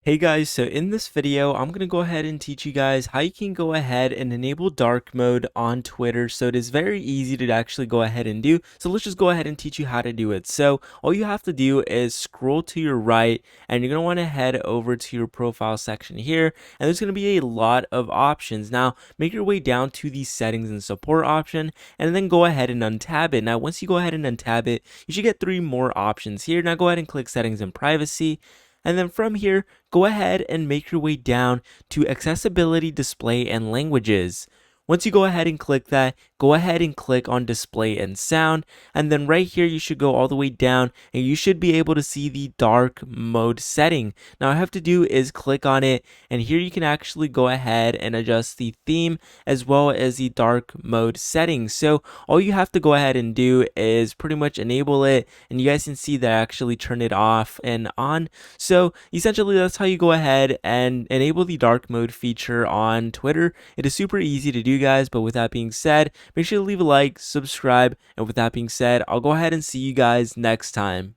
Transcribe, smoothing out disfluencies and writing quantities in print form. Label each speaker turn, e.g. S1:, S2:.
S1: Hey guys, so in this video, I'm going to go ahead and teach you guys how you can go ahead and enable dark mode on Twitter. So it is very easy to actually go ahead and do. So let's just go ahead and teach you how to do it. So all you have to do is scroll to your right and you're going to want to head over to your profile section here. And there's going to be a lot of options. Now make your way down to the settings and support option and then go ahead and untab it. Now once you go ahead and untab it, you should get three more options here. Now go ahead and click settings and privacy. And then from here, go ahead and make your way down to accessibility, display, and languages. Once you go ahead and click that, go ahead and click on display and sound. And then right here, you should go all the way down and you should be able to see the dark mode setting. Now, all I have to do is click on it. And here you can actually go ahead and adjust the theme as well as the dark mode settings. So all you have to go ahead and do is pretty much enable it. And you guys can see that I actually turn it off and on. So essentially that's how you go ahead and enable the dark mode feature on Twitter. It is super easy to do guys, but with that being said, make sure to leave a like, subscribe, and with that being said, I'll go ahead and see you guys next time.